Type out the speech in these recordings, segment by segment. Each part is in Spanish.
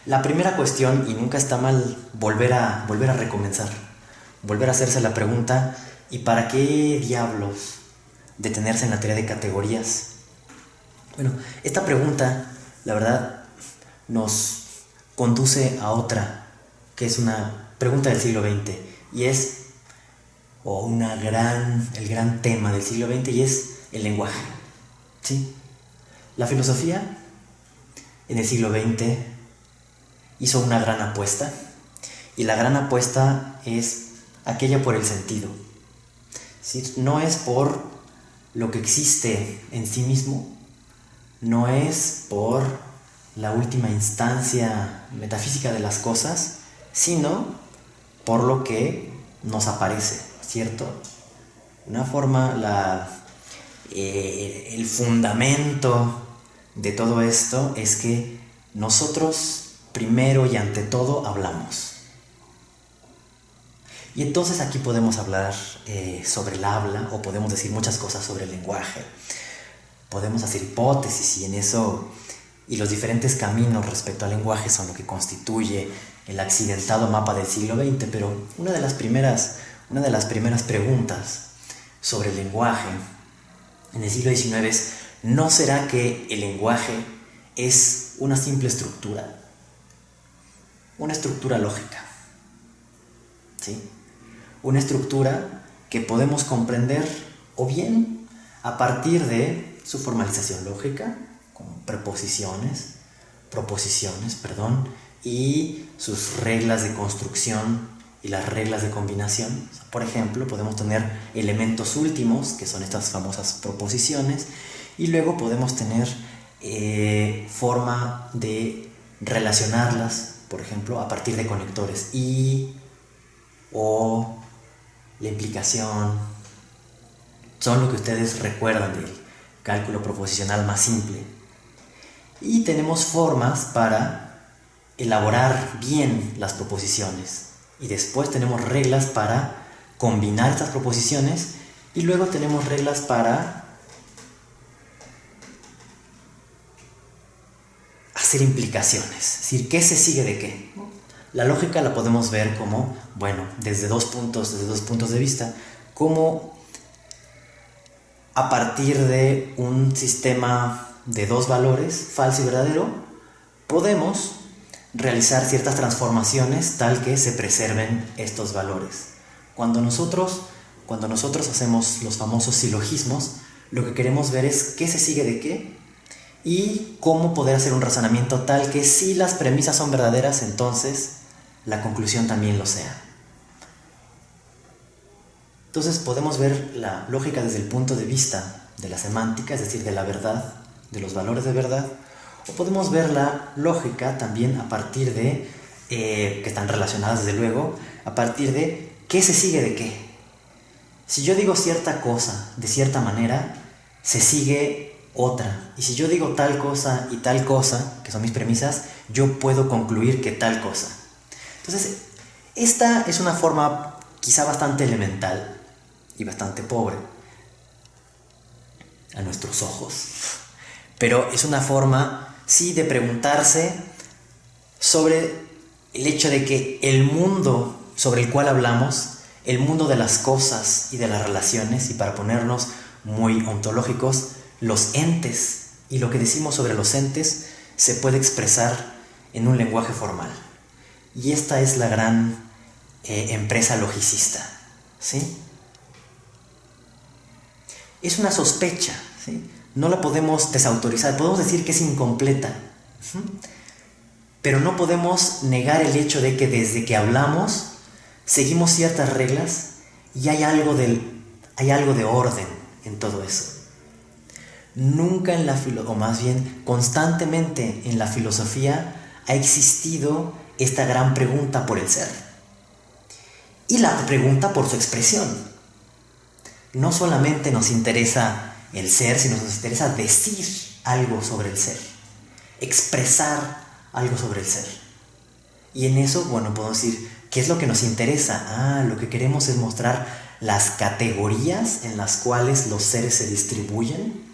La primera cuestión, y nunca está mal volver a recomenzar, volver a hacerse la pregunta, ¿y para qué diablos detenerse en la teoría de categorías? Bueno, esta pregunta, la verdad, nos conduce a otra, que es una pregunta del siglo XX, y es, el gran tema del siglo XX, y es el lenguaje. ¿Sí? La filosofía en el siglo XX hizo una gran apuesta, y la gran apuesta es aquella por el sentido. ¿Sí? No es por lo que existe en sí mismo, no es por la última instancia metafísica de las cosas, sino por lo que nos aparece, ¿cierto? Una forma, el fundamento de todo esto es que nosotros primero y ante todo hablamos. Y entonces aquí podemos hablar sobre el habla, o podemos decir muchas cosas sobre el lenguaje. Podemos hacer hipótesis, y en eso, y los diferentes caminos respecto al lenguaje son lo que constituye el accidentado mapa del siglo XX. Pero una de las primeras preguntas sobre el lenguaje en el siglo XIX es: ¿no será que el lenguaje es una simple estructura? Una estructura lógica, ¿sí? Una estructura que podemos comprender o bien a partir de su formalización lógica, con preposiciones, proposiciones, y sus reglas de construcción y las reglas de combinación. Por ejemplo, podemos tener elementos últimos, que son estas famosas proposiciones, y luego podemos tener forma de relacionarlas, por ejemplo, a partir de conectores, y, o, la implicación. Son lo que ustedes recuerdan del cálculo proposicional más simple. Y tenemos formas para elaborar bien las proposiciones, y después tenemos reglas para combinar estas proposiciones, y luego tenemos reglas para hacer implicaciones, es decir, ¿qué se sigue de qué? La lógica la podemos ver como, desde dos puntos de vista, como a partir de un sistema de dos valores, falso y verdadero, podemos realizar ciertas transformaciones tal que se preserven estos valores. Cuando nosotros hacemos los famosos silogismos, lo que queremos ver es qué se sigue de qué, y cómo poder hacer un razonamiento tal que si las premisas son verdaderas, entonces la conclusión también lo sea. Entonces podemos ver la lógica desde el punto de vista de la semántica, es decir, de la verdad, de los valores de verdad, o podemos ver la lógica también a partir de, que están relacionadas desde luego, a partir de qué se sigue de qué. Si yo digo cierta cosa de cierta manera, se sigue otra. Y si yo digo tal cosa y tal cosa, que son mis premisas, yo puedo concluir que tal cosa. Entonces, esta es una forma quizá bastante elemental y bastante pobre a nuestros ojos, pero es una forma, sí, de preguntarse sobre el hecho de que el mundo sobre el cual hablamos, el mundo de las cosas y de las relaciones, y para ponernos muy ontológicos, los entes, y lo que decimos sobre los entes se puede expresar en un lenguaje formal. Y esta es la gran empresa logicista, ¿sí? Es una sospecha, ¿sí? No la podemos desautorizar, podemos decir que es incompleta, pero no podemos negar el hecho de que desde que hablamos seguimos ciertas reglas, y hay algo de orden en todo eso. Nunca o más bien constantemente en la filosofía ha existido esta gran pregunta por el ser, y la pregunta por su expresión. No solamente nos interesa el ser, sino nos interesa decir algo sobre el ser, expresar algo sobre el ser. Y en eso, podemos decir, ¿qué es lo que nos interesa? Lo que queremos es mostrar las categorías en las cuales los seres se distribuyen,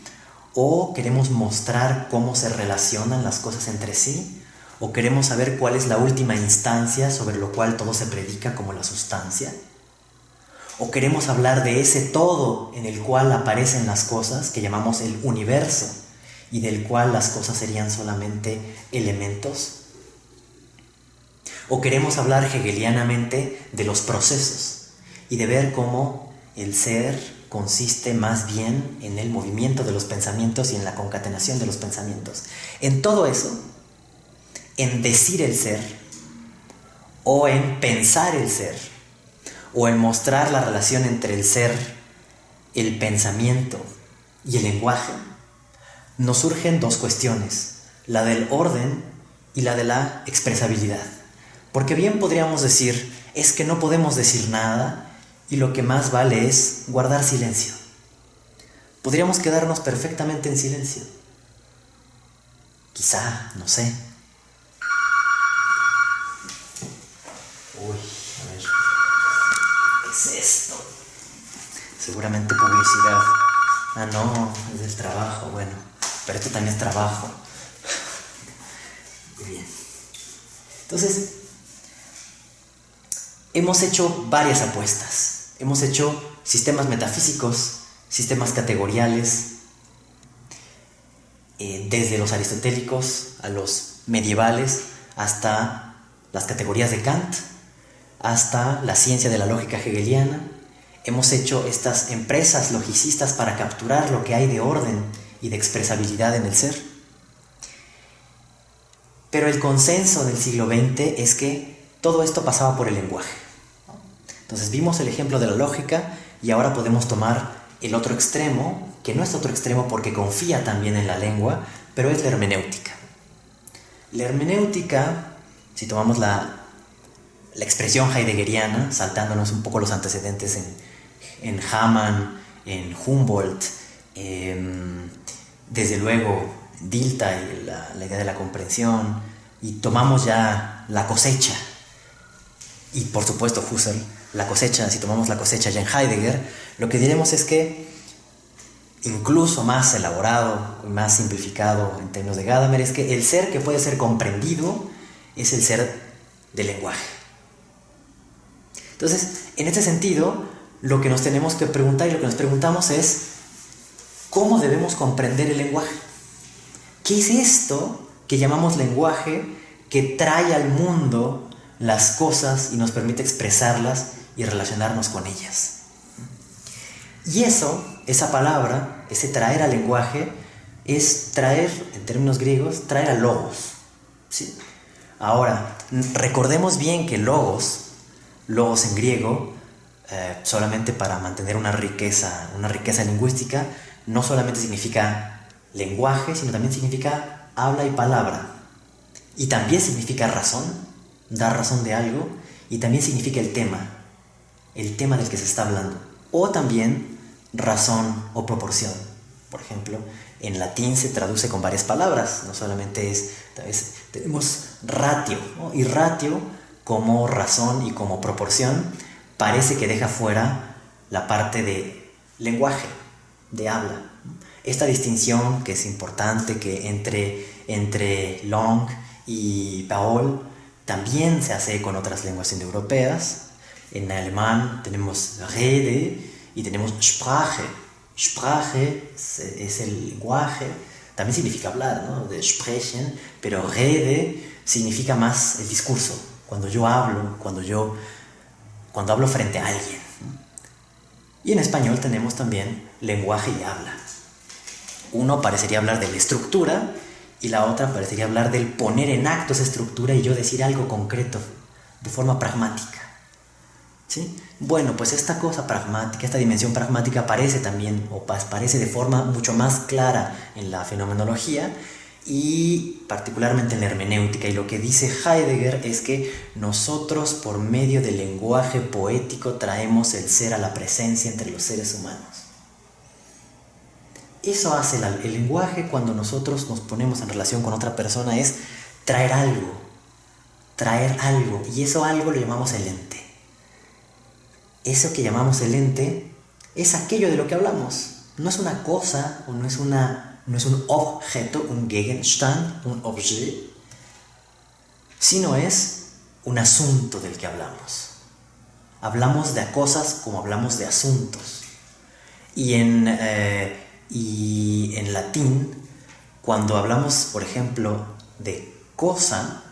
o queremos mostrar cómo se relacionan las cosas entre sí, ¿O queremos saber cuál es la última instancia sobre lo cual todo se predica como la sustancia? ¿O queremos hablar de ese todo en el cual aparecen las cosas que llamamos el universo y del cual las cosas serían solamente elementos? ¿O queremos hablar hegelianamente de los procesos y de ver cómo el ser consiste más bien en el movimiento de los pensamientos y en la concatenación de los pensamientos? En todo eso, en decir el ser, o en pensar el ser, o en mostrar la relación entre el ser, el pensamiento y el lenguaje, nos surgen dos cuestiones, la del orden y la de la expresabilidad. Porque bien podríamos decir, es que no podemos decir nada y lo que más vale es guardar silencio. Podríamos quedarnos perfectamente en silencio. Quizá, no sé. Uy, a ver. ¿Qué es esto? Seguramente publicidad. Ah, no, es del trabajo, bueno. Pero esto también es trabajo. Muy bien. Entonces, hemos hecho varias apuestas. Hemos hecho sistemas metafísicos, sistemas categoriales, desde los aristotélicos a los medievales, hasta las categorías de Kant, hasta la ciencia de la lógica hegeliana. Hemos hecho estas empresas logicistas para capturar lo que hay de orden y de expresabilidad en el ser. Pero el consenso del siglo XX es que todo esto pasaba por el lenguaje. Entonces vimos el ejemplo de la lógica y ahora podemos tomar el otro extremo, que no es otro extremo porque confía también en la lengua, pero es la hermenéutica. La hermenéutica, si tomamos la expresión heideggeriana, saltándonos un poco los antecedentes en Hamann, en Humboldt, desde luego Dilthey y la idea de la comprensión, y tomamos ya la cosecha, y por supuesto Husserl, la cosecha, si tomamos la cosecha ya en Heidegger, lo que diremos es que, incluso más elaborado y más simplificado en términos de Gadamer, es que el ser que puede ser comprendido es el ser del lenguaje. Entonces, en este sentido, lo que nos tenemos que preguntar y lo que nos preguntamos es ¿cómo debemos comprender el lenguaje? ¿Qué es esto que llamamos lenguaje que trae al mundo las cosas y nos permite expresarlas y relacionarnos con ellas? Y eso, esa palabra, ese traer al lenguaje, es traer, en términos griegos, traer a logos, ¿sí? Ahora, recordemos bien que logos en griego, solamente para mantener una riqueza lingüística, no solamente significa lenguaje, sino también significa habla y palabra. Y también significa razón, dar razón de algo, y también significa el tema del que se está hablando. O también razón o proporción. Por ejemplo, en latín se traduce con varias palabras, no solamente tenemos ratio, ¿no? Y ratio, como razón y como proporción, parece que deja fuera la parte de lenguaje, de habla. Esta distinción que es importante, que entre Long y Paul también se hace con otras lenguas indoeuropeas. En alemán tenemos Rede y tenemos Sprache. Sprache es el lenguaje, también significa hablar, ¿no? De sprechen, pero Rede significa más el discurso. Cuando yo hablo, cuando hablo frente a alguien. Y en español tenemos también lenguaje y habla. Uno parecería hablar de la estructura y la otra parecería hablar del poner en acto esa estructura y yo decir algo concreto, de forma pragmática. ¿Sí? Bueno, pues esta cosa pragmática, esta dimensión pragmática aparece también, o aparece de forma mucho más clara en la fenomenología y particularmente en la hermenéutica. Y lo que dice Heidegger es que nosotros, por medio del lenguaje poético, traemos el ser a la presencia entre los seres humanos. Eso hace el lenguaje cuando nosotros nos ponemos en relación con otra persona, es traer algo, y eso algo lo llamamos el ente. Eso que llamamos el ente es aquello de lo que hablamos. No es una cosa, o no es un objeto, un Gegenstand, un objet. sino es un asunto del que hablamos. Hablamos de cosas como hablamos de asuntos. Y en latín, cuando hablamos, por ejemplo, de cosa,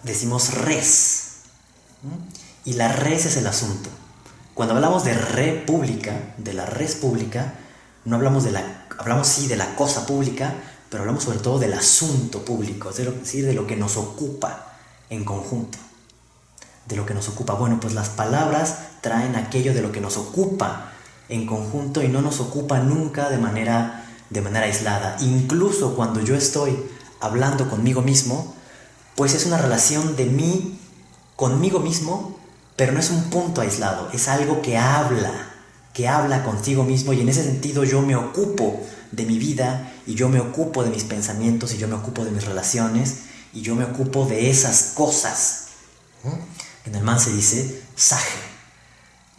decimos res. Y la res es el asunto. Cuando hablamos de república, de la res pública, no hablamos hablamos sí de la cosa pública, pero hablamos sobre todo del asunto público, es decir, de lo que nos ocupa en conjunto. De lo que nos ocupa. Bueno, pues las palabras traen aquello de lo que nos ocupa en conjunto y no nos ocupa nunca de manera aislada. Incluso cuando yo estoy hablando conmigo mismo, pues es una relación de mí conmigo mismo, pero no es un punto aislado, es algo que habla contigo mismo, y en ese sentido yo me ocupo de mi vida, y yo me ocupo de mis pensamientos, y yo me ocupo de mis relaciones, y yo me ocupo de esas cosas. En alemán se dice Sache.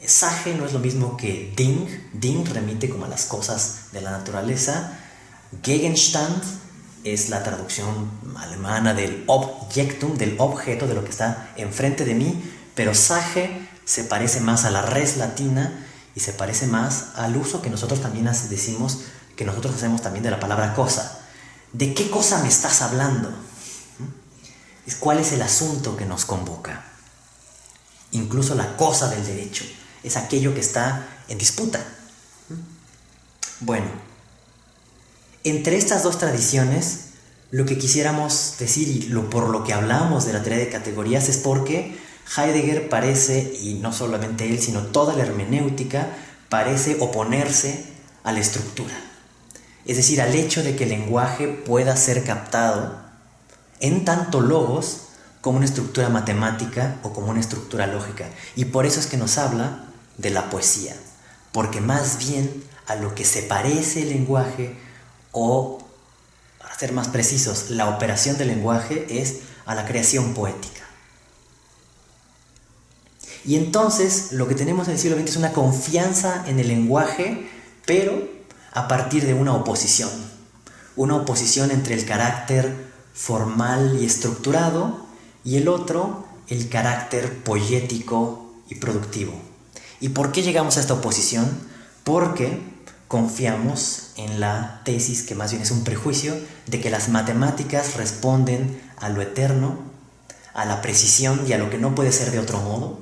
Sache no es lo mismo que Ding. Ding remite como a las cosas de la naturaleza. Gegenstand es la traducción alemana del Objektum, del objeto, de lo que está enfrente de mí, pero Sache se parece más a la res latina y se parece más al uso que nosotros también decimos, que nosotros hacemos también de la palabra cosa. ¿De qué cosa me estás hablando? ¿Cuál es el asunto que nos convoca? Incluso la cosa del derecho es aquello que está en disputa. Bueno, entre estas dos tradiciones, lo que quisiéramos decir y por lo que hablamos de la teoría de categorías es porque Heidegger parece, y no solamente él, sino toda la hermenéutica, parece oponerse a la estructura. Es decir, al hecho de que el lenguaje pueda ser captado en tanto logos como una estructura matemática o como una estructura lógica. Y por eso es que nos habla de la poesía, porque más bien a lo que se parece el lenguaje, o para ser más precisos, la operación del lenguaje, es a la creación poética. Y entonces lo que tenemos en el siglo XX es una confianza en el lenguaje, pero a partir de una oposición entre el carácter formal y estructurado y el otro, el carácter poético y productivo. ¿Y por qué llegamos a esta oposición? Porque confiamos en la tesis, que más bien es un prejuicio, de que las matemáticas responden a lo eterno, a la precisión y a lo que no puede ser de otro modo,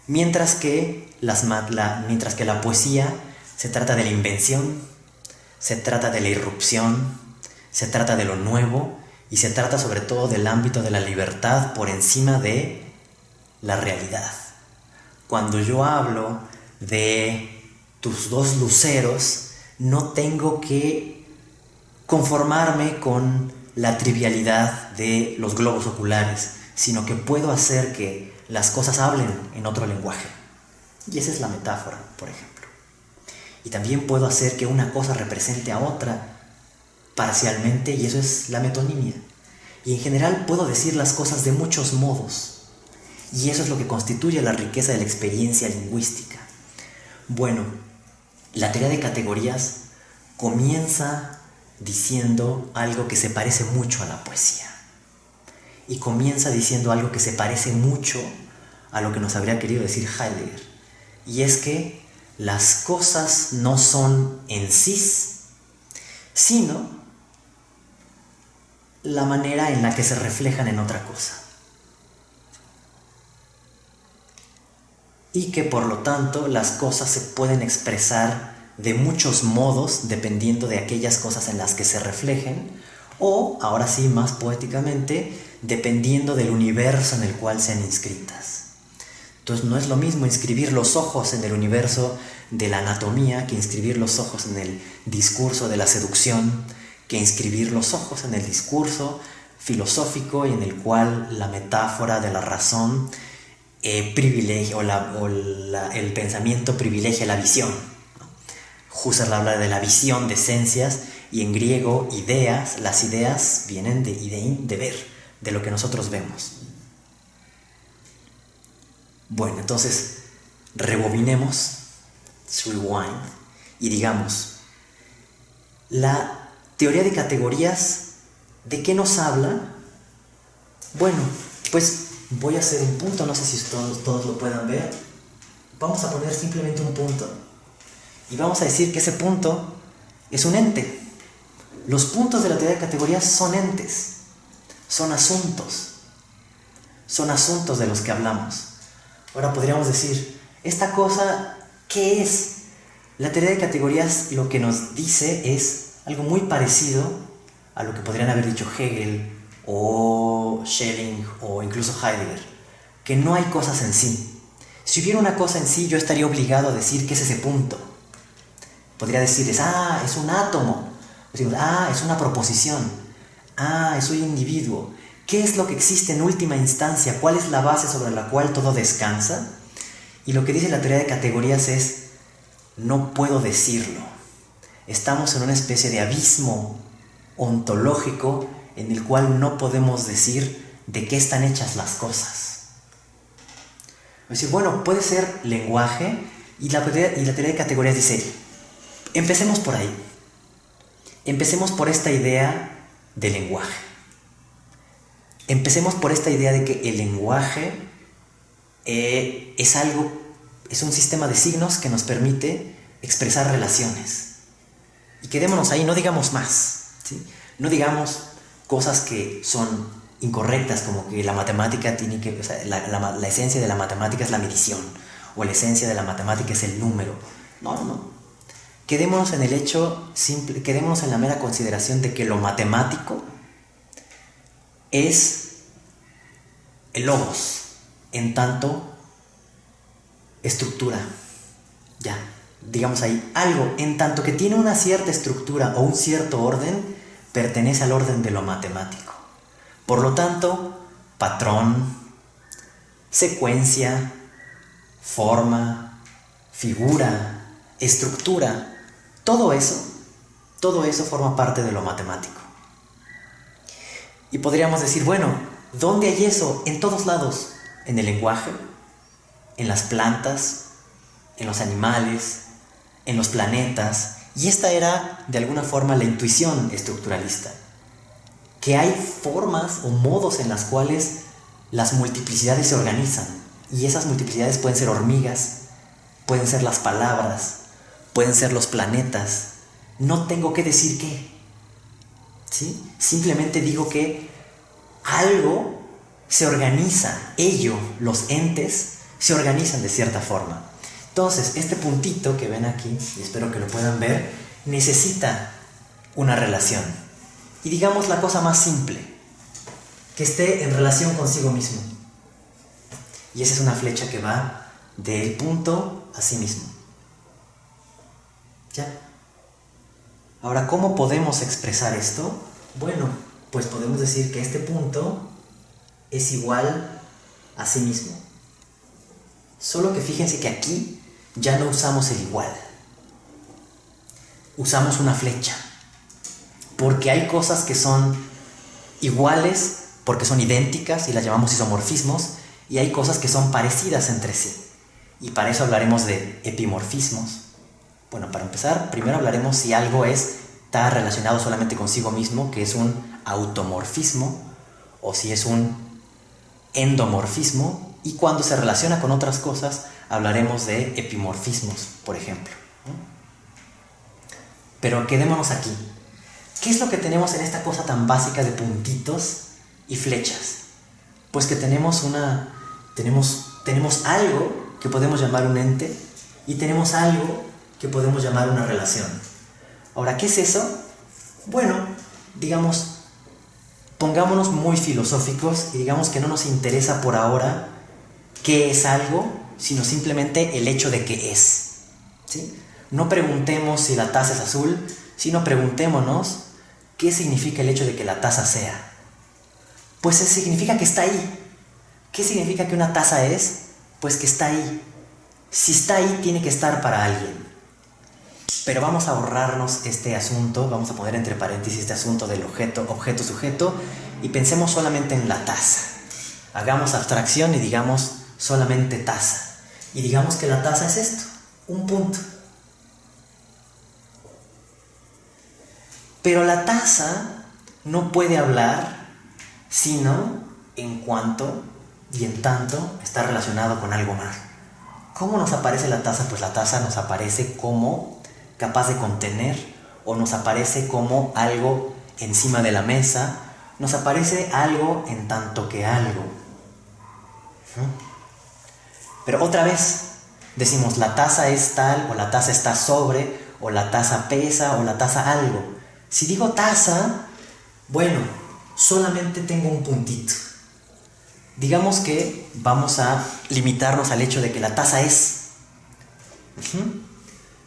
mientras que la poesía se trata de la invención, se trata de la irrupción, se trata de lo nuevo, y se trata sobre todo del ámbito de la libertad por encima de la realidad. Cuando yo hablo de tus dos luceros, no tengo que conformarme con la trivialidad de los globos oculares, sino que puedo hacer que las cosas hablen en otro lenguaje. Y esa es la metáfora, por ejemplo. Y también puedo hacer que una cosa represente a otra parcialmente, y eso es la metonimia. Y en general puedo decir las cosas de muchos modos, y eso es lo que constituye la riqueza de la experiencia lingüística. Bueno, la teoría de categorías comienza diciendo algo que se parece mucho a la poesía, y comienza diciendo algo que se parece mucho a lo que nos habría querido decir Heidegger, y es que las cosas no son en sí, sino la manera en la que se reflejan en otra cosa. Y que por lo tanto las cosas se pueden expresar de muchos modos dependiendo de aquellas cosas en las que se reflejen, o, ahora sí más poéticamente, dependiendo del universo en el cual sean inscritas. Entonces no es lo mismo inscribir los ojos en el universo de la anatomía que inscribir los ojos en el discurso de la seducción, que inscribir los ojos en el discurso filosófico y en el cual la metáfora de la razón privilegia, el pensamiento privilegia la visión. Husserl habla de la visión de esencias, y en griego ideas, las ideas vienen de idein, de ver, de lo que nosotros vemos. Bueno, entonces rebobinemos, rewind, y digamos, la teoría de categorías, ¿de qué nos habla? Bueno, pues voy a hacer un punto, no sé si todos lo puedan ver. Vamos a poner simplemente un punto. Y vamos a decir que ese punto es un ente. Los puntos de la teoría de categorías son entes, son asuntos de los que hablamos. Ahora podríamos decir, ¿esta cosa qué es? La teoría de categorías lo que nos dice es algo muy parecido a lo que podrían haber dicho Hegel o Schelling o incluso Heidegger, que no hay cosas en sí. Si hubiera una cosa en sí, yo estaría obligado a decir qué es ese punto. Podría decirles, es un átomo, es una proposición, es un individuo. ¿Qué es lo que existe en última instancia? ¿Cuál es la base sobre la cual todo descansa? Y lo que dice la teoría de categorías es, no puedo decirlo. Estamos en una especie de abismo ontológico en el cual no podemos decir de qué están hechas las cosas. Es decir, bueno, puede ser lenguaje y la teoría de categorías dice, empecemos por ahí. Empecemos por esta idea de lenguaje. Empecemos por esta idea de que el lenguaje es un sistema de signos que nos permite expresar relaciones. Y quedémonos ahí, no digamos más, ¿sí? No digamos cosas que son incorrectas, como que la matemática tiene que, la esencia de la matemática es la medición, o la esencia de la matemática es el número. No. Quedémonos en el hecho simple, quedémonos en la mera consideración de que lo matemático es el logos, en tanto estructura. Ya, digamos ahí, algo, en tanto que tiene una cierta estructura o un cierto orden, pertenece al orden de lo matemático. Por lo tanto, patrón, secuencia, forma, figura, estructura, todo eso forma parte de lo matemático. Y podríamos decir, bueno, ¿dónde hay eso? En todos lados. En el lenguaje, en las plantas, en los animales, en los planetas. Y esta era, de alguna forma, la intuición estructuralista. Que hay formas o modos en las cuales las multiplicidades se organizan. Y esas multiplicidades pueden ser hormigas, pueden ser las palabras, pueden ser los planetas. No tengo que decir qué. ¿Sí? Simplemente digo que algo se organiza, los entes, se organizan de cierta forma. Entonces, este puntito que ven aquí, y espero que lo puedan ver, necesita una relación. Y digamos la cosa más simple, que esté en relación consigo mismo. Y esa es una flecha que va del punto a sí mismo. ¿Ya? Ahora, ¿cómo podemos expresar esto? Bueno, pues podemos decir que este punto es igual a sí mismo. Solo que fíjense que aquí ya no usamos el igual. Usamos una flecha. Porque hay cosas que son iguales porque son idénticas y las llamamos isomorfismos, y hay cosas que son parecidas entre sí. Y para eso hablaremos de epimorfismos. Bueno, para empezar, primero hablaremos si algo está relacionado solamente consigo mismo, que es un automorfismo, o si es un endomorfismo, y cuando se relaciona con otras cosas, hablaremos de epimorfismos, por ejemplo. Pero quedémonos aquí. ¿Qué es lo que tenemos en esta cosa tan básica de puntitos y flechas? Pues que tenemos algo que podemos llamar un ente y tenemos algo que podemos llamar una relación. Ahora, ¿qué es eso? Bueno, digamos, pongámonos muy filosóficos y digamos que no nos interesa por ahora qué es algo, sino simplemente el hecho de que es. ¿Sí? No preguntemos si la taza es azul, sino preguntémonos qué significa el hecho de que la taza sea. Pues significa que está ahí. ¿Qué significa que una taza es? Pues que está ahí. Si está ahí, tiene que estar para alguien. Pero vamos a ahorrarnos este asunto, vamos a poner entre paréntesis este asunto del objeto, sujeto, y pensemos solamente en la taza. Hagamos abstracción y digamos solamente taza. Y digamos que la taza es esto, un punto. Pero la taza no puede hablar sino en cuanto y en tanto está relacionado con algo más. ¿Cómo nos aparece la taza? Pues la taza nos aparece como capaz de contener, o nos aparece como algo encima de la mesa, nos aparece algo en tanto que algo. Pero otra vez decimos la taza es tal, o la taza está sobre, o la taza pesa, o la taza algo. Si digo taza, bueno, solamente tengo un puntito. Digamos que vamos a limitarnos al hecho de que la taza es.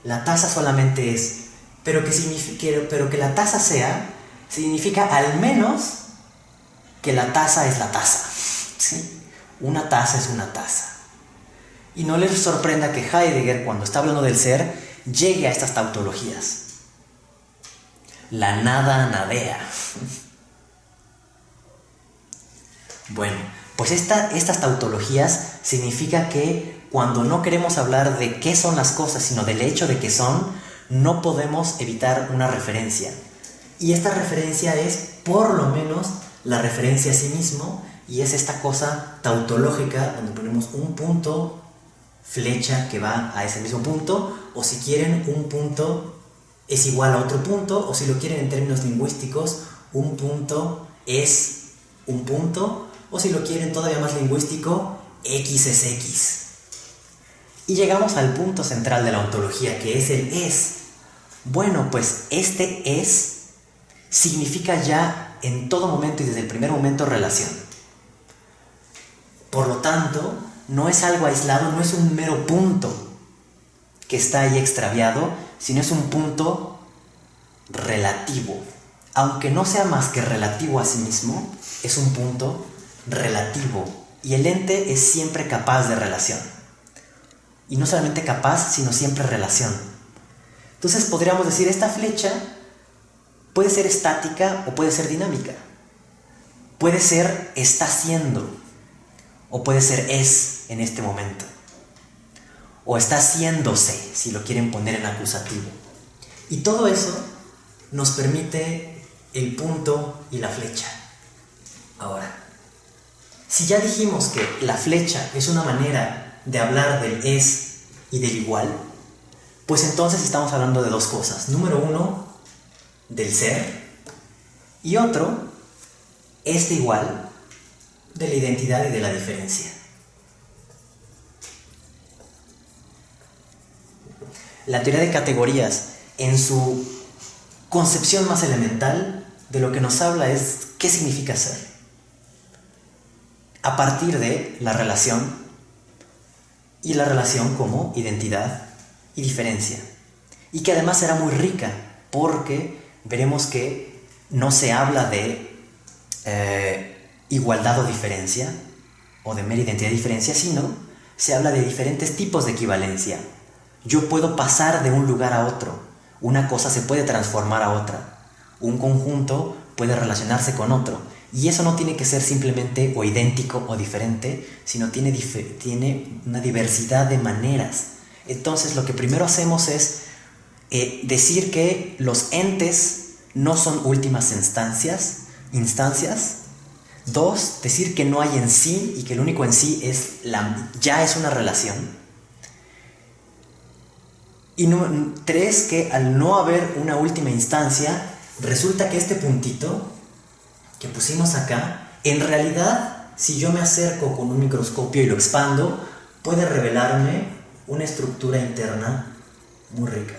La taza solamente es. Pero que la taza sea, significa al menos que la taza es la taza. ¿Sí? Una taza es una taza. Y no les sorprenda que Heidegger, cuando está hablando del ser, llegue a estas tautologías. La nada nadea. Bueno, pues estas tautologías significa que cuando no queremos hablar de qué son las cosas, sino del hecho de que son, no podemos evitar una referencia. Y esta referencia es, por lo menos, la referencia a sí mismo, y es esta cosa tautológica donde ponemos un punto, flecha que va a ese mismo punto, o si quieren, un punto es igual a otro punto, o si lo quieren en términos lingüísticos, un punto es un punto, o si lo quieren todavía más lingüístico, X es X. Y llegamos al punto central de la ontología, que es el es. Bueno, pues este es significa ya en todo momento y desde el primer momento relación. Por lo tanto, no es algo aislado, no es un mero punto que está ahí extraviado, sino es un punto relativo. Aunque no sea más que relativo a sí mismo, es un punto relativo. Y el ente es siempre capaz de relación. Y no solamente capaz, sino siempre relación. Entonces podríamos decir, esta flecha puede ser estática o puede ser dinámica. Puede ser está siendo, o puede ser es en este momento. O está haciéndose, si lo quieren poner en acusativo. Y todo eso nos permite el punto y la flecha. Ahora, si ya dijimos que la flecha es una manera de hablar del es y del igual, pues entonces estamos hablando de dos cosas. Número uno, del ser, y otro, este igual, de la identidad y de la diferencia. La teoría de categorías, en su concepción más elemental, de lo que nos habla es qué significa ser. A partir de la relación, y la relación como identidad y diferencia. Y que además será muy rica, porque veremos que no se habla de igualdad o diferencia, o de mera identidad y diferencia, sino se habla de diferentes tipos de equivalencia. Yo puedo pasar de un lugar a otro, una cosa se puede transformar a otra, un conjunto puede relacionarse con otro, y eso no tiene que ser simplemente o idéntico o diferente, sino tiene una diversidad de maneras. Entonces lo que primero hacemos es decir que los entes no son últimas instancias. Dos, decir que no hay en sí y que el único en sí ya es una relación. Y tres, que al no haber una última instancia, resulta que este puntito que pusimos acá, en realidad, si yo me acerco con un microscopio y lo expando, puede revelarme una estructura interna muy rica.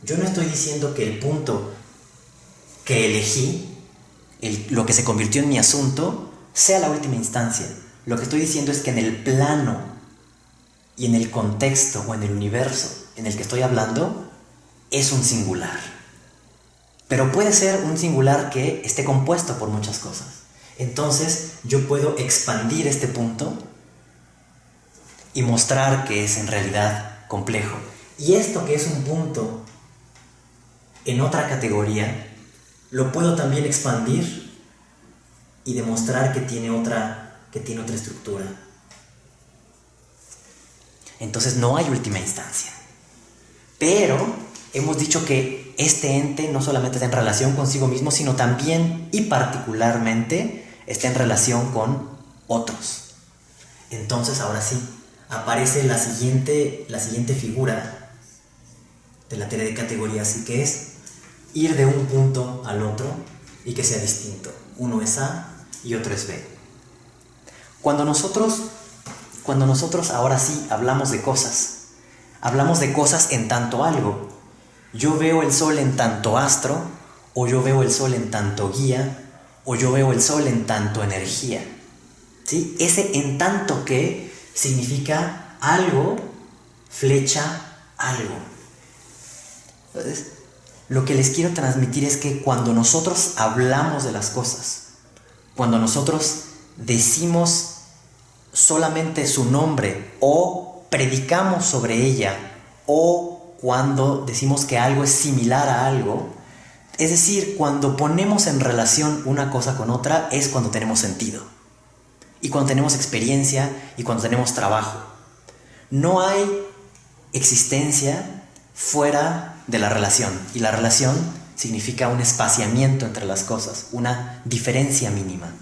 Yo no estoy diciendo que el punto que elegí, lo que se convirtió en mi asunto, sea la última instancia. Lo que estoy diciendo es que en el plano y en el contexto o en el universo en el que estoy hablando, es un singular. Pero puede ser un singular que esté compuesto por muchas cosas. Entonces yo puedo expandir este punto y mostrar que es en realidad complejo. Y esto que es un punto en otra categoría, lo puedo también expandir y demostrar que tiene otra estructura. Entonces no hay última instancia. Pero hemos dicho que este ente no solamente está en relación consigo mismo, sino también y particularmente está en relación con otros. Entonces, ahora sí, aparece la siguiente figura de la teoría de categorías, y que es ir de un punto al otro y que sea distinto. Uno es A y otro es B. Cuando nosotros ahora sí hablamos de cosas en tanto algo. Yo veo el sol en tanto astro, o yo veo el sol en tanto guía, o yo veo el sol en tanto energía. ¿Sí? Ese en tanto que significa algo, flecha, algo. Entonces, lo que les quiero transmitir es que cuando nosotros hablamos de las cosas, cuando nosotros decimos solamente su nombre o predicamos sobre ella, o cuando decimos que algo es similar a algo, es decir, cuando ponemos en relación una cosa con otra, es cuando tenemos sentido y cuando tenemos experiencia y cuando tenemos trabajo. No hay existencia fuera de la relación, y la relación significa un espaciamiento entre las cosas, una diferencia mínima.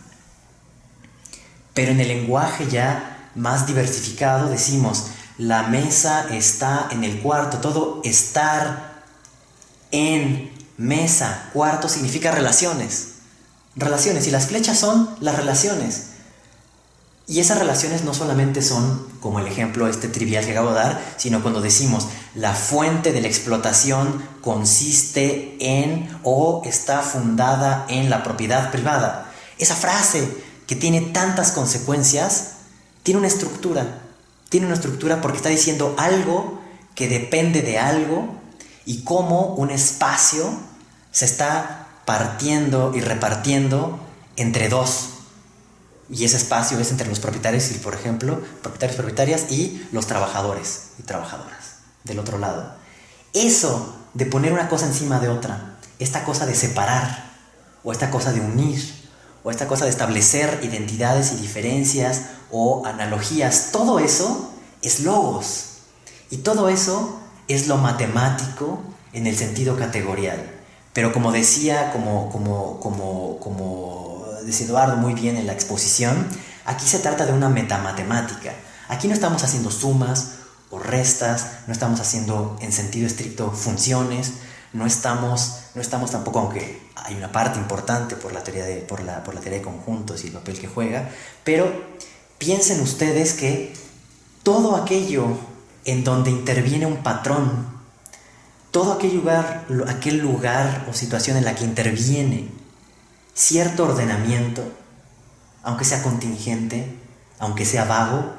Pero en el lenguaje ya más diversificado decimos: la mesa está en el cuarto. Todo estar en mesa, cuarto significa relaciones. Relaciones, y las flechas son las relaciones. Y esas relaciones no solamente son, como el ejemplo trivial que acabo de dar, sino cuando decimos la fuente de la explotación consiste en o está fundada en la propiedad privada. Esa frase que tiene tantas consecuencias tiene una estructura. Tiene una estructura porque está diciendo algo que depende de algo, y cómo un espacio se está partiendo y repartiendo entre dos. Y ese espacio es entre los propietarios y, por ejemplo, propietarias y los trabajadores y trabajadoras del otro lado. Eso de poner una cosa encima de otra, esta cosa de separar, o esta cosa de unir, o esta cosa de establecer identidades y diferencias o analogías, todo eso es logos. Y todo eso es lo matemático en el sentido categorial. Pero como decía, como decía Eduardo muy bien en la exposición, aquí se trata de una metamatemática. Aquí no estamos haciendo sumas o restas, no estamos haciendo en sentido estricto funciones, no estamos tampoco, aunque hay una parte importante por la teoría de conjuntos y el papel que juega, pero piensen ustedes que todo aquello en donde interviene un patrón, todo aquel lugar o situación en la que interviene cierto ordenamiento, aunque sea contingente, aunque sea vago,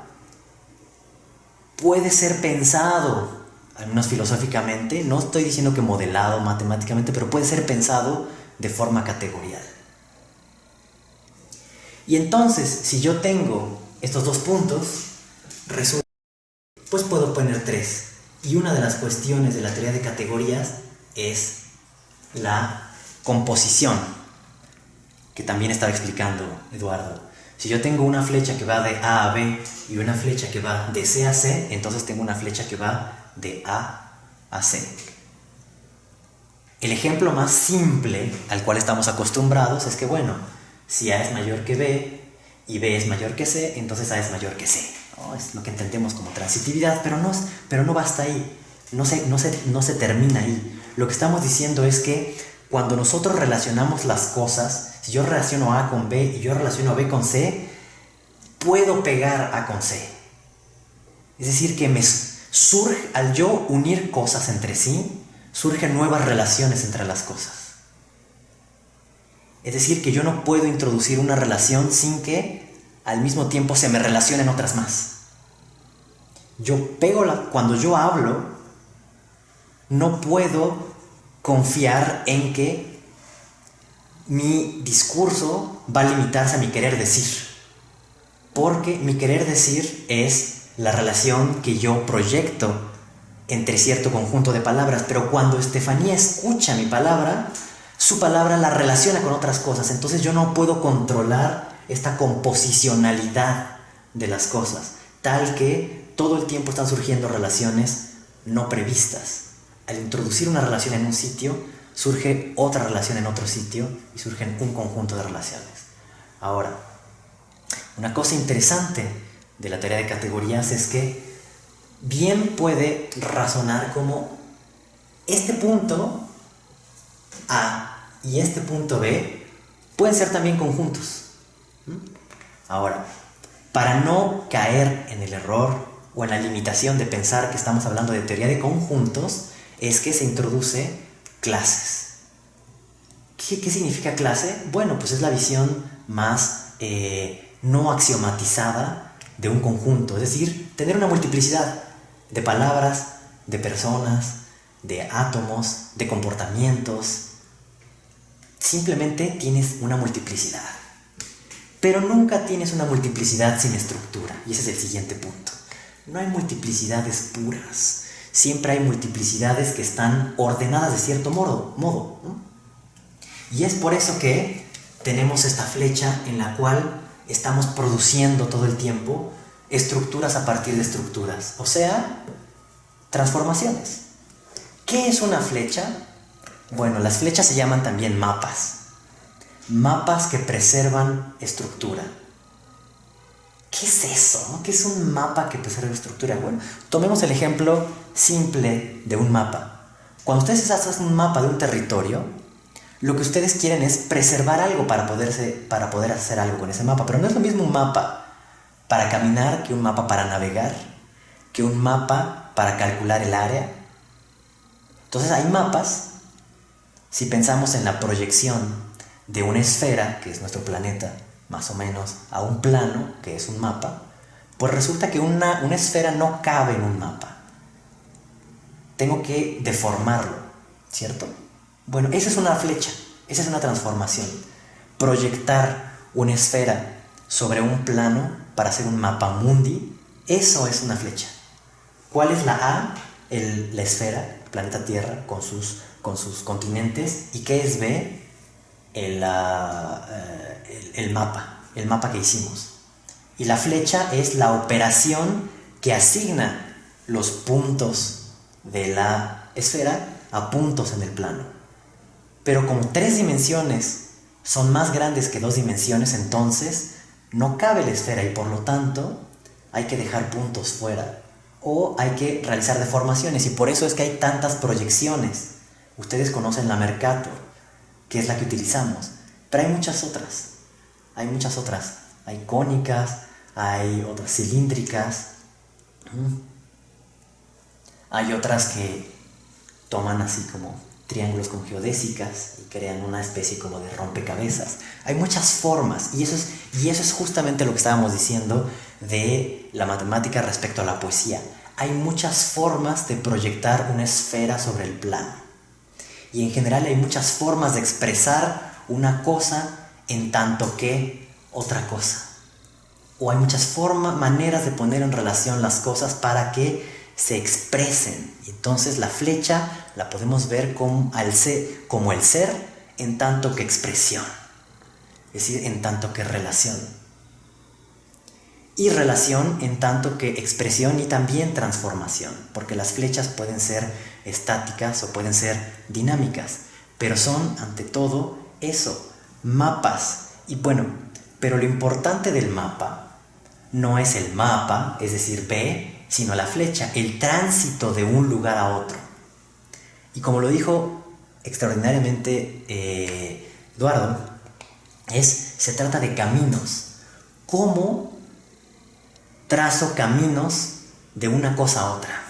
puede ser pensado, al menos filosóficamente, no estoy diciendo que modelado matemáticamente, pero puede ser pensado de forma categorial. Y entonces, si yo tengo estos dos puntos, pues puedo poner tres. Y una de las cuestiones de la teoría de categorías es la composición, que también estaba explicando Eduardo. Si yo tengo una flecha que va de A a B y una flecha que va de C a C, entonces tengo una flecha que va de A a C. El ejemplo más simple al cual estamos acostumbrados es que, bueno, si A es mayor que B y B es mayor que C, entonces A es mayor que C. ¿No? Es lo que entendemos como transitividad, pero no basta ahí, no se termina ahí. Lo que estamos diciendo es que cuando nosotros relacionamos las cosas, si yo relaciono A con B y yo relaciono B con C, puedo pegar A con C. Es decir, que al yo unir cosas entre sí, surgen nuevas relaciones entre las cosas. Es decir, que yo no puedo introducir una relación sin que al mismo tiempo se me relacionen otras más. Cuando yo hablo, no puedo confiar en que mi discurso va a limitarse a mi querer decir, porque mi querer decir es la relación que yo proyecto entre cierto conjunto de palabras, pero cuando Estefanía escucha mi palabra, su palabra la relaciona con otras cosas, entonces yo no puedo controlar esta composicionalidad de las cosas, tal que todo el tiempo están surgiendo relaciones no previstas. Al introducir una relación en un sitio, surge otra relación en otro sitio y surgen un conjunto de relaciones. Ahora, una cosa interesante de la teoría de categorías es que bien puede razonar como este punto A y este punto B pueden ser también conjuntos. Ahora, para no caer en el error o en la limitación de pensar que estamos hablando de teoría de conjuntos, es que se introduce clases. ¿Qué significa clase? Bueno, pues es la visión más no axiomatizada de un conjunto, es decir, tener una multiplicidad de palabras, de personas, de átomos, de comportamientos. Simplemente tienes una multiplicidad. Pero nunca tienes una multiplicidad sin estructura, y ese es el siguiente punto. No hay multiplicidades puras, siempre hay multiplicidades que están ordenadas de cierto modo, ¿no? Y es por eso que tenemos esta flecha en la cual estamos produciendo todo el tiempo estructuras a partir de estructuras, o sea, transformaciones. ¿Qué es una flecha? Bueno, las flechas se llaman también mapas. Mapas que preservan estructura. ¿Qué es eso? ¿Qué es un mapa que preserva estructura? Bueno, tomemos el ejemplo simple de un mapa. Cuando ustedes hacen un mapa de un territorio, lo que ustedes quieren es preservar algo para poder hacer algo con ese mapa. Pero no es lo mismo un mapa para caminar que un mapa para navegar, que un mapa para calcular el área. Entonces hay mapas, si pensamos en la proyección de una esfera, que es nuestro planeta, más o menos, a un plano, que es un mapa, pues resulta que una esfera no cabe en un mapa. Tengo que deformarlo, ¿cierto? Bueno, esa es una flecha, esa es una transformación. Proyectar una esfera sobre un plano para hacer un mapa mundi, eso es una flecha. ¿Cuál es la A? La esfera, el planeta Tierra, con sus continentes. ¿Y qué es B? El mapa que hicimos. Y la flecha es la operación que asigna los puntos de la esfera a puntos en el plano. Pero como 3 dimensiones son más grandes que 2 dimensiones, entonces no cabe la esfera y por lo tanto hay que dejar puntos fuera o hay que realizar deformaciones, y por eso es que hay tantas proyecciones. Ustedes conocen la Mercator, que es la que utilizamos, pero hay muchas otras. Hay cónicas, hay otras cilíndricas, hay otras que toman así como triángulos con geodésicas y crean una especie como de rompecabezas. Hay muchas formas, y eso es justamente lo que estábamos diciendo de la matemática respecto a la poesía. Hay muchas formas de proyectar una esfera sobre el plano, y en general hay muchas formas de expresar una cosa en tanto que otra cosa, o hay muchas maneras de poner en relación las cosas para que se expresen. Entonces la flecha la podemos ver como el ser en tanto que expresión, es decir, en tanto que relación, y relación en tanto que expresión y también transformación, porque las flechas pueden ser estáticas o pueden ser dinámicas, pero son ante todo eso, mapas. Y bueno, pero lo importante del mapa no es el mapa, es decir, B, sino la flecha, el tránsito de un lugar a otro. Y como lo dijo extraordinariamente Eduardo, se trata de caminos. ¿Cómo trazo caminos de una cosa a otra?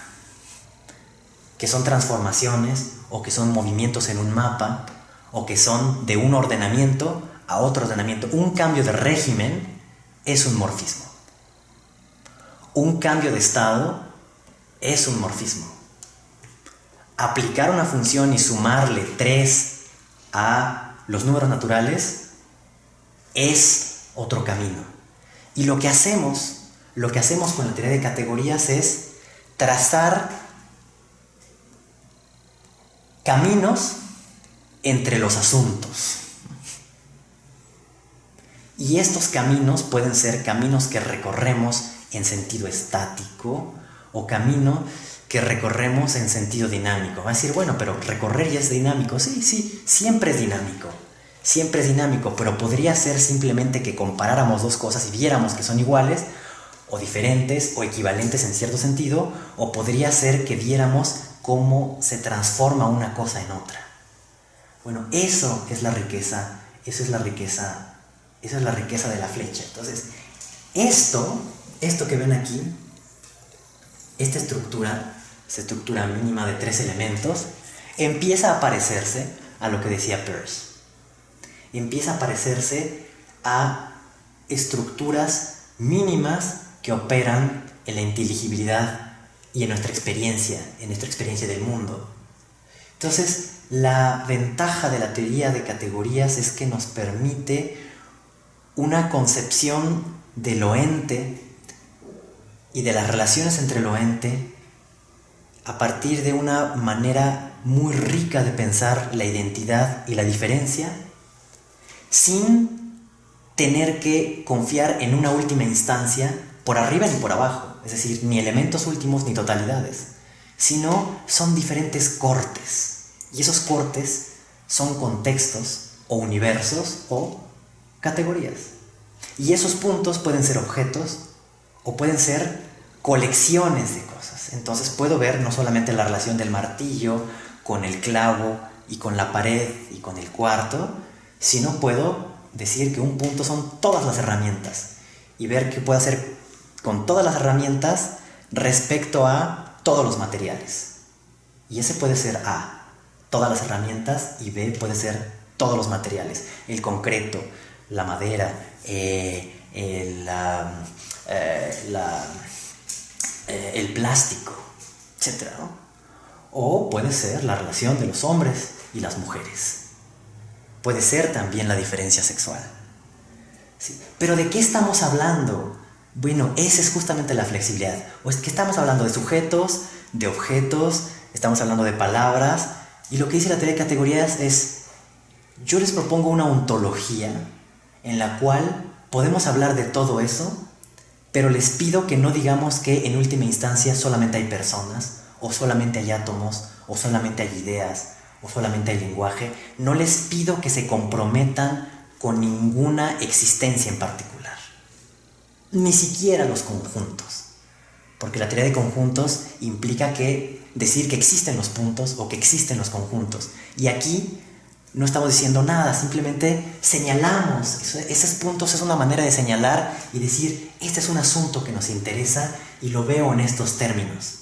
Que son transformaciones, o que son movimientos en un mapa, o que son de un ordenamiento a otro ordenamiento. Un cambio de régimen es un morfismo. Un cambio de estado es un morfismo. Aplicar una función y sumarle 3 a los números naturales es otro camino. Y lo que hacemos con la teoría de categorías es trazar caminos entre los asuntos. Y estos caminos pueden ser caminos que recorremos en sentido estático o camino que recorremos en sentido dinámico. Va a decir, bueno, pero recorrer ya es dinámico. Sí, siempre es dinámico. siempre es dinámico, pero podría ser simplemente que comparáramos dos cosas y viéramos que son iguales, o diferentes, o equivalentes en cierto sentido, o podría ser que viéramos cómo se transforma una cosa en otra. Bueno, eso es la riqueza, esa es la riqueza de la flecha. Entonces, esto que ven aquí, esta estructura mínima de 3 elementos, empieza a parecerse a lo que decía Peirce. Empieza a parecerse a estructuras mínimas que operan en la inteligibilidad y en nuestra experiencia del mundo. Entonces, la ventaja de la teoría de categorías es que nos permite una concepción de lo ente y de las relaciones entre lo ente a partir de una manera muy rica de pensar la identidad y la diferencia, sin tener que confiar en una última instancia por arriba ni por abajo, es decir, ni elementos últimos ni totalidades, sino son diferentes cortes, y esos cortes son contextos o universos o categorías. Y esos puntos pueden ser objetos o pueden ser colecciones de cosas. Entonces puedo ver no solamente la relación del martillo con el clavo y con la pared y con el cuarto, sino puedo decir que un punto son todas las herramientas y ver qué puedo hacer con todas las herramientas respecto a todos los materiales. Y ese puede ser A, todas las herramientas, y B puede ser todos los materiales, el concreto, la madera, el plástico, etc., ¿no? O puede ser la relación de los hombres y las mujeres. Puede ser también la diferencia sexual. ¿Sí? Pero ¿de qué estamos hablando? Bueno, esa es justamente la flexibilidad. O es que estamos hablando de sujetos, de objetos, estamos hablando de palabras, y lo que dice la teoría de categorías es, yo les propongo una ontología en la cual podemos hablar de todo eso, pero les pido que no digamos que en última instancia solamente hay personas, o solamente hay átomos, o solamente hay ideas, o solamente hay lenguaje. No les pido que se comprometan con ninguna existencia en particular, ni siquiera los conjuntos, porque la teoría de conjuntos implica que decir que existen los puntos o que existen los conjuntos, y aquí no estamos diciendo nada, simplemente señalamos. Esos puntos es una manera de señalar y decir, este es un asunto que nos interesa y lo veo en estos términos,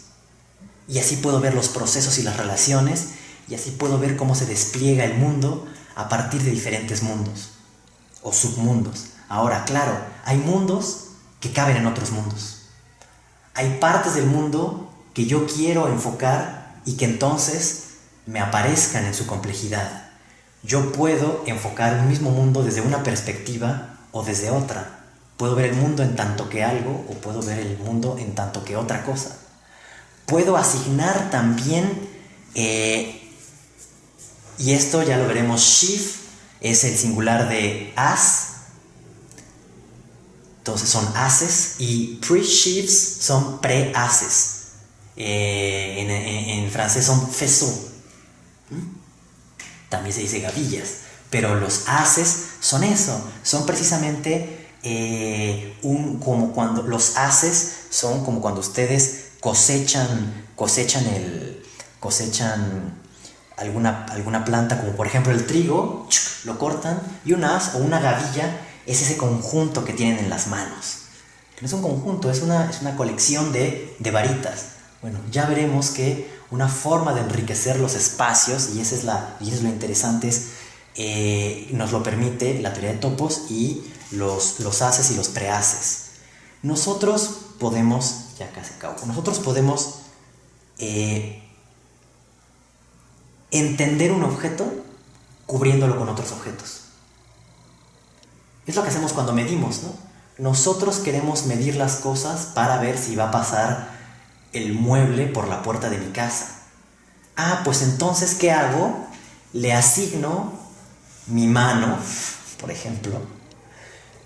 y así puedo ver los procesos y las relaciones, y así puedo ver cómo se despliega el mundo a partir de diferentes mundos o submundos. Ahora, claro, hay mundos que caben en otros mundos. Hay partes del mundo que yo quiero enfocar y que entonces me aparezcan en su complejidad. Yo puedo enfocar un mismo mundo desde una perspectiva o desde otra. Puedo ver el mundo en tanto que algo, o puedo ver el mundo en tanto que otra cosa. Puedo asignar también, y esto ya lo veremos, sheaf es el singular de as, entonces son ases, y pre-sheaves son pre-ases. En francés son faisceaux. También se dice gavillas, pero los ases son eso, son precisamente como cuando los ases son como cuando ustedes cosechan alguna planta, como por ejemplo el trigo, lo cortan, y un as o una gavilla es ese conjunto que tienen en las manos. No es un conjunto, es una colección de varitas. Bueno, ya veremos que una forma de enriquecer los espacios, y eso es lo interesante, nos lo permite la teoría de topos y los ases y los preases. Nosotros podemos entender un objeto cubriéndolo con otros objetos. Es lo que hacemos cuando medimos, ¿no? Nosotros queremos medir las cosas para ver si va a pasar el mueble por la puerta de mi casa. Pues entonces, ¿qué hago? Le asigno mi mano, por ejemplo,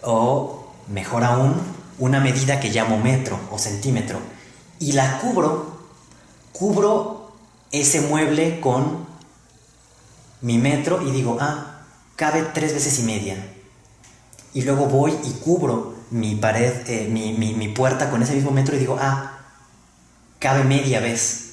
o mejor aún, una medida que llamo metro o centímetro, y la cubro ese mueble con mi metro y digo, cabe 3 veces y media. Y luego voy y cubro mi pared, mi puerta con ese mismo metro y digo, cabe media vez.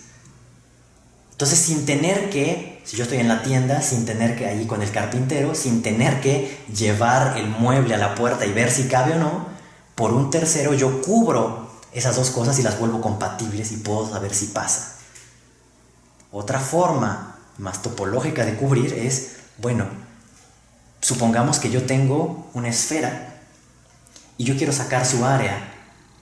Entonces, sin tener que, si yo estoy en la tienda, sin tener que ahí con el carpintero, sin tener que llevar el mueble a la puerta y ver si cabe o no, por un tercero yo cubro esas dos cosas y las vuelvo compatibles y puedo saber si pasa. Otra forma más topológica de cubrir es, bueno, supongamos que yo tengo una esfera y yo quiero sacar su área,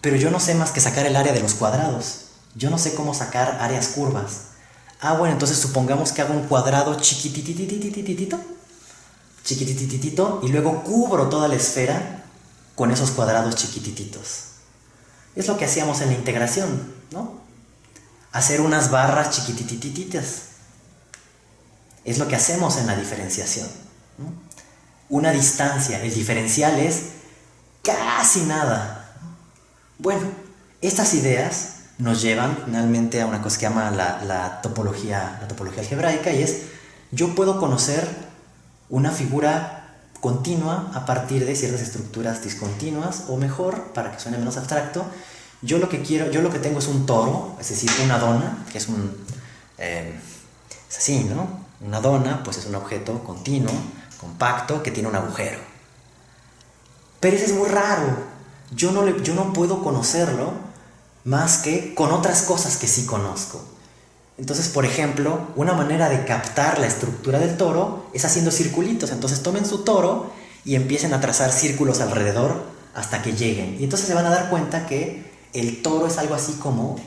pero yo no sé más que sacar el área de los cuadrados. Yo no sé cómo sacar áreas curvas. Bueno, entonces supongamos que hago un cuadrado chiquititititititito y luego cubro toda la esfera con esos cuadrados chiquitititos. Es lo que hacíamos en la integración, ¿no? Hacer unas barras chiquititititas. Es lo que hacemos en la diferenciación, ¿no? Una distancia, el diferencial es casi nada. Bueno, estas ideas nos llevan finalmente a una cosa que llama la topología algebraica, y es, yo puedo conocer una figura continua a partir de ciertas estructuras discontinuas, o mejor, para que suene menos abstracto, yo lo que tengo es un toro, es decir, una dona, que es es así, ¿no? Una dona, pues es un objeto continuo, compacto, que tiene un agujero. Pero ese es muy raro. Yo no puedo conocerlo más que con otras cosas que sí conozco. Entonces, por ejemplo, una manera de captar la estructura del toro es haciendo circulitos. Entonces tomen su toro y empiecen a trazar círculos alrededor hasta que lleguen. Y entonces se van a dar cuenta que el toro es algo así como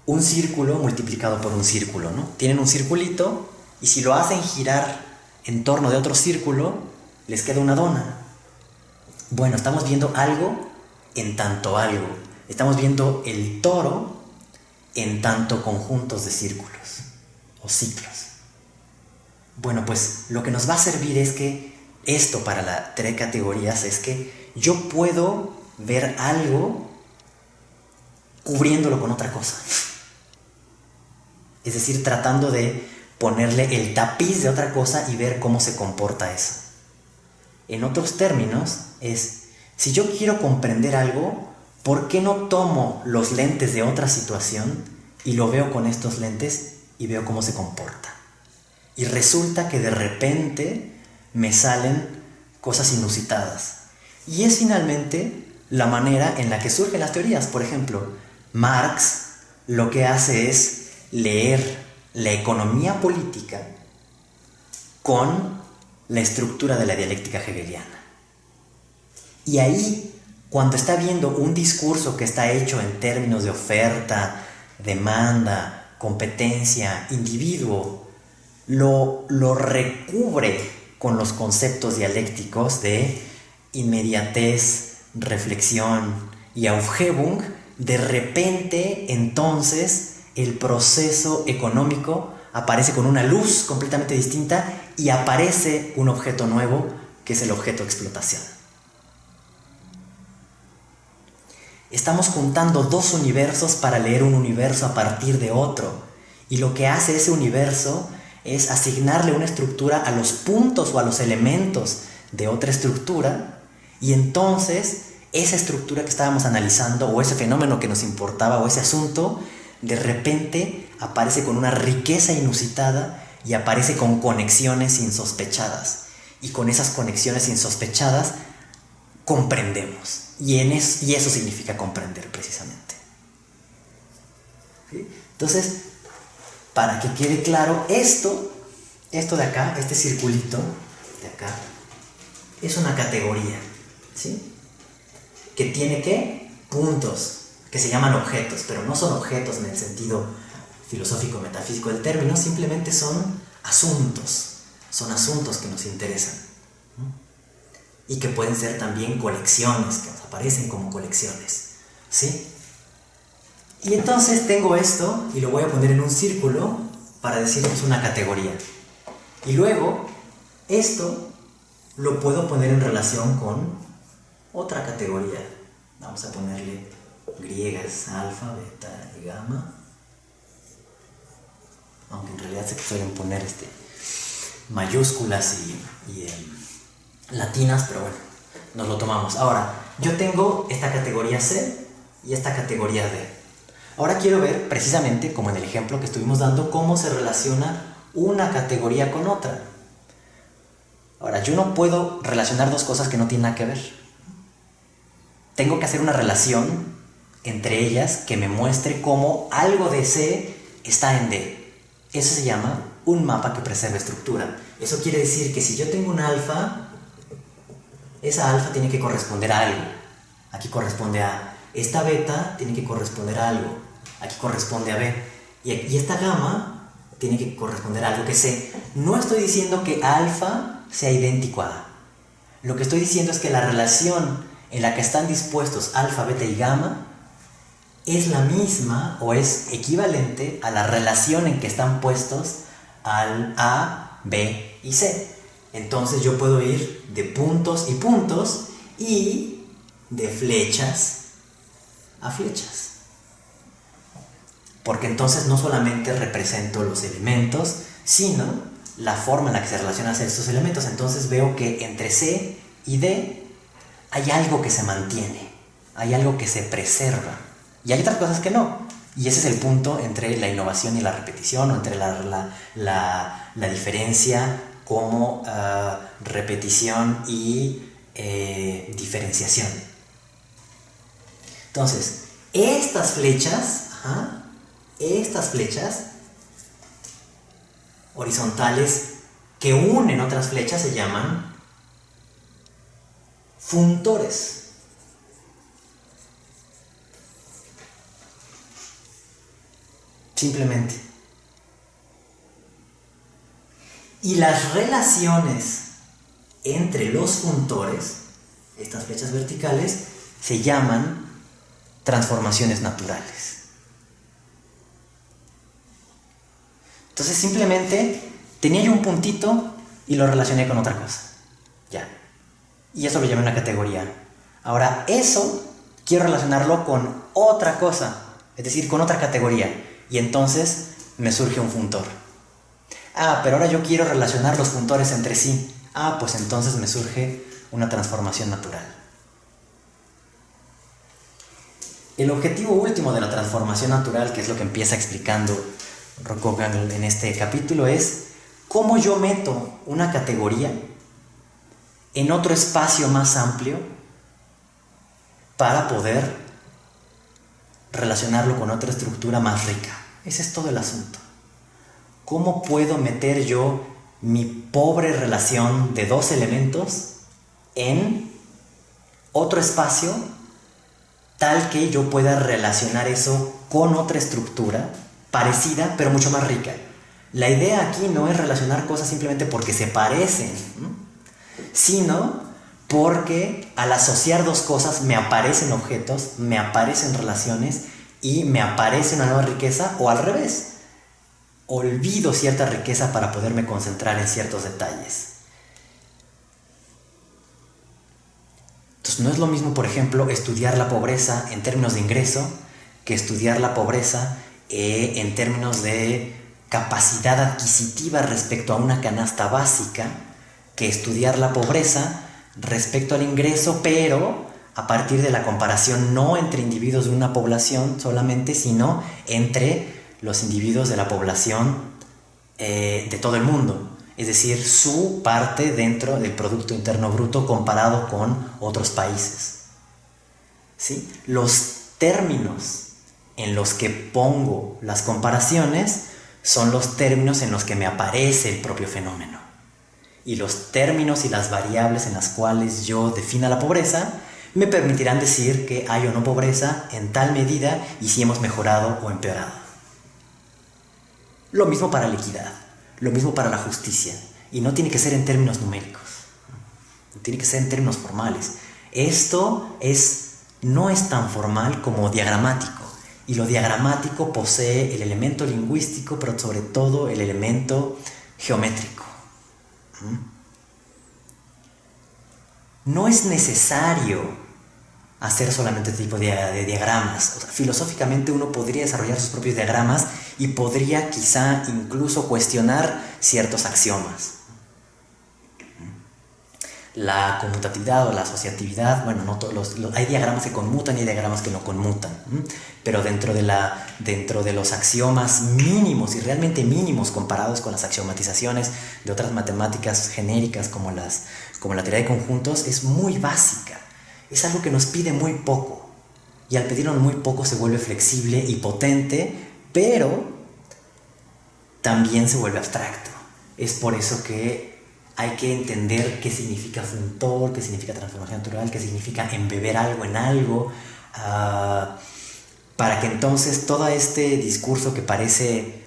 un círculo multiplicado por un círculo, ¿no? Tienen un circulito y si lo hacen girar en torno de otro círculo, les queda una dona. Bueno, estamos viendo algo en tanto algo. Estamos viendo el toro en tanto conjuntos de círculos o ciclos. Bueno, pues lo que nos va a servir es que esto para las 3 categorías es que yo puedo ver algo cubriéndolo con otra cosa. Es decir, tratando de ponerle el tapiz de otra cosa y ver cómo se comporta eso. En otros términos, si yo quiero comprender algo, ¿por qué no tomo los lentes de otra situación y lo veo con estos lentes y veo cómo se comporta? Y resulta que de repente me salen cosas inusitadas. Y es finalmente la manera en la que surgen las teorías. Por ejemplo, Marx lo que hace es leer la economía política con la estructura de la dialéctica hegeliana. Y ahí, cuando está viendo un discurso que está hecho en términos de oferta, demanda, competencia, individuo, lo recubre con los conceptos dialécticos de inmediatez, reflexión y Aufhebung, de repente entonces el proceso económico aparece con una luz completamente distinta y aparece un objeto nuevo que es el objeto de explotación. Estamos juntando dos universos para leer un universo a partir de otro, y lo que hace ese universo es asignarle una estructura a los puntos o a los elementos de otra estructura, y entonces esa estructura que estábamos analizando, o ese fenómeno que nos importaba, o ese asunto, de repente aparece con una riqueza inusitada y aparece con conexiones insospechadas, y con esas conexiones insospechadas comprendemos. Y eso significa comprender, precisamente. ¿Sí? Entonces, para que quede claro, esto de acá, este circulito de acá, es una categoría, ¿sí? Que tiene, ¿qué? Puntos, que se llaman objetos, pero no son objetos en el sentido filosófico metafísico del término, simplemente son asuntos que nos interesan, ¿no? Y que pueden ser también colecciones, que nos aparecen como colecciones, ¿sí? Y entonces tengo esto y lo voy a poner en un círculo para decir que es una categoría. Y luego esto lo puedo poner en relación con otra categoría. Vamos a ponerle griegas, alfa, beta y gamma. Aunque en realidad se pueden poner mayúsculas y latinas, pero bueno, nos lo tomamos. Ahora, yo tengo esta categoría C y esta categoría D. Ahora quiero ver, precisamente, como en el ejemplo que estuvimos dando, cómo se relaciona una categoría con otra. Ahora, yo no puedo relacionar dos cosas que no tienen nada que ver. Tengo que hacer una relación entre ellas que me muestre cómo algo de C está en D. Eso se llama un mapa que preserva estructura. Eso quiere decir que si yo tengo un alfa, esa alfa tiene que corresponder a algo. Aquí corresponde a esta beta, tiene que corresponder a algo. Aquí corresponde a B. Y esta gamma tiene que corresponder a algo que C. No estoy diciendo que alfa sea idéntico a A. Lo que estoy diciendo es que la relación en la que están dispuestos alfa, beta y gamma es la misma o es equivalente a la relación en que están puestos al A, B y C. Entonces yo puedo ir de puntos y puntos y de flechas a flechas. Porque entonces no solamente represento los elementos, sino la forma en la que se relacionan estos elementos. Entonces veo que entre C y D hay algo que se mantiene, hay algo que se preserva. Y hay otras cosas que no. Y ese es el punto entre la innovación y la repetición, o entre la diferencia como repetición y diferenciación. Entonces, estas flechas horizontales que unen otras flechas se llaman funtores. Simplemente. Y las relaciones entre los funtores, estas flechas verticales, se llaman transformaciones naturales. Entonces simplemente tenía yo un puntito y lo relacioné con otra cosa. Ya. Y eso lo llamé una categoría. Ahora eso quiero relacionarlo con otra cosa, es decir, con otra categoría. Y entonces me surge un funtor. Pero ahora yo quiero relacionar los funtores entre sí. Pues entonces me surge una transformación natural. El objetivo último de la transformación natural, que es lo que empieza explicando Rokogan en este capítulo, es cómo yo meto una categoría en otro espacio más amplio para poder relacionarlo con otra estructura más rica. Ese es todo el asunto. ¿Cómo puedo meter yo mi pobre relación de dos elementos en otro espacio tal que yo pueda relacionar eso con otra estructura parecida pero mucho más rica? La idea aquí no es relacionar cosas simplemente porque se parecen, sino porque al asociar dos cosas me aparecen objetos, me aparecen relaciones y me aparece una nueva riqueza, o al revés, olvido cierta riqueza para poderme concentrar en ciertos detalles. Entonces no es lo mismo, por ejemplo, estudiar la pobreza en términos de ingreso que estudiar la pobreza en términos de capacidad adquisitiva respecto a una canasta básica, que estudiar la pobreza respecto al ingreso, pero a partir de la comparación no entre individuos de una población solamente, sino entre los individuos de la población de todo el mundo. Es decir, su parte dentro del Producto Interno Bruto comparado con otros países. ¿Sí? Los términos en los que pongo las comparaciones son los términos en los que me aparece el propio fenómeno. Y los términos y las variables en las cuales yo defina la pobreza me permitirán decir que hay o no pobreza en tal medida y si hemos mejorado o empeorado. Lo mismo para la equidad, lo mismo para la justicia. Y no tiene que ser en términos numéricos, tiene que ser en términos formales. Esto no es tan formal como diagramático. Y lo diagramático posee el elemento lingüístico, pero sobre todo el elemento geométrico. No es necesario hacer solamente este tipo de diagramas. O sea, filosóficamente uno podría desarrollar sus propios diagramas y podría quizá incluso cuestionar ciertos axiomas. la conmutatividad o la asociatividad, bueno, no todos hay diagramas que conmutan y hay diagramas que no conmutan, pero dentro de los axiomas mínimos y realmente mínimos comparados con las axiomatizaciones de otras matemáticas genéricas como la teoría de conjuntos, es muy básica. Es algo que nos pide muy poco, y al pedirnos muy poco se vuelve flexible y potente, pero también se vuelve abstracto. Es por eso que hay que entender qué significa funtor, qué significa transformación natural, qué significa embeber algo en algo, para que entonces todo este discurso que parece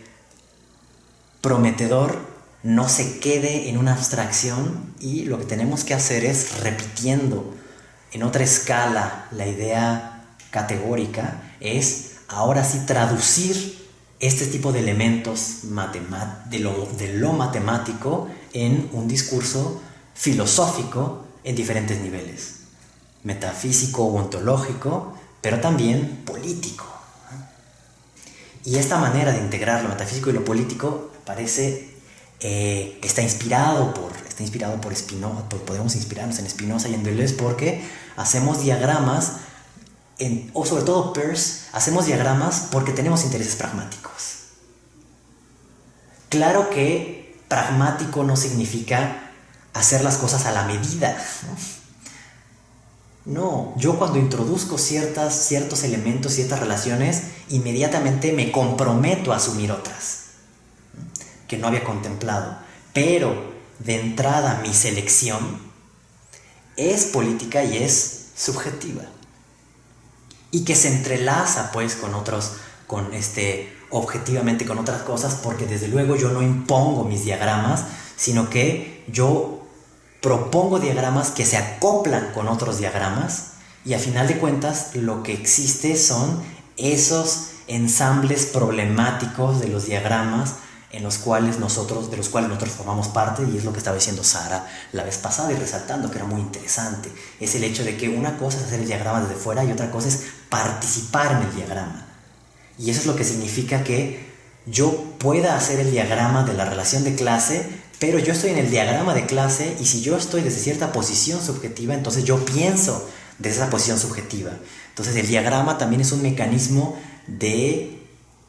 prometedor no se quede en una abstracción, y lo que tenemos que hacer es, repitiendo en otra escala la idea categórica, es ahora sí traducir este tipo de elementos de lo matemático en un discurso filosófico en diferentes niveles, metafísico o ontológico, pero también político. Y esta manera de integrar lo metafísico y lo político parece está inspirado por Spinoza. Podemos inspirarnos en Spinoza y en Deleuze, porque hacemos diagramas, o sobre todo Peirce, hacemos diagramas porque tenemos intereses pragmáticos. Claro que pragmático no significa hacer las cosas a la medida, No, yo cuando introduzco ciertos elementos, ciertas relaciones, inmediatamente me comprometo a asumir otras que no había contemplado. Pero de entrada mi selección es política y es subjetiva, y que se entrelaza pues objetivamente con otras cosas, porque desde luego yo no impongo mis diagramas, sino que yo propongo diagramas que se acoplan con otros diagramas, y a final de cuentas lo que existe son esos ensambles problemáticos de los diagramas de los cuales nosotros formamos parte, y es lo que estaba diciendo Sara la vez pasada y resaltando que era muy interesante. Es el hecho de que una cosa es hacer el diagrama desde fuera y otra cosa es participar en el diagrama. Y eso es lo que significa que yo pueda hacer el diagrama de la relación de clase, pero yo estoy en el diagrama de clase, y si yo estoy desde cierta posición subjetiva, entonces yo pienso desde esa posición subjetiva. Entonces el diagrama también es un mecanismo de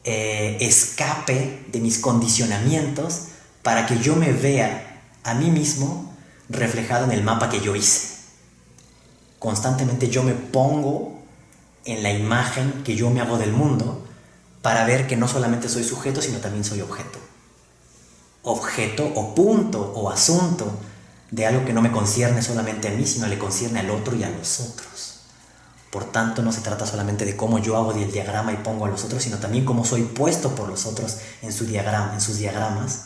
escape de mis condicionamientos, para que yo me vea a mí mismo reflejado en el mapa que yo hice. Constantemente yo me pongo en la imagen que yo me hago del mundo, para ver que no solamente soy sujeto, sino también soy objeto. Objeto o punto o asunto de algo que no me concierne solamente a mí, sino le concierne al otro y a los otros. Por tanto, no se trata solamente de cómo yo hago el diagrama y pongo a los otros, sino también cómo soy puesto por los otros en sus diagramas,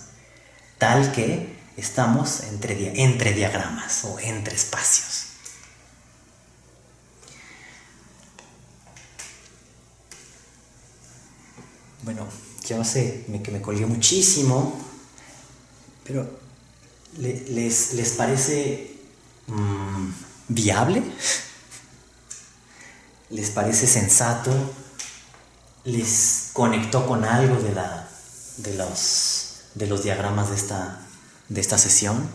tal que estamos entre diagramas o entre espacios. Bueno, yo sé que me colgué muchísimo, pero ¿les parece viable? ¿Les parece sensato? ¿Les conectó con algo de los diagramas de esta sesión?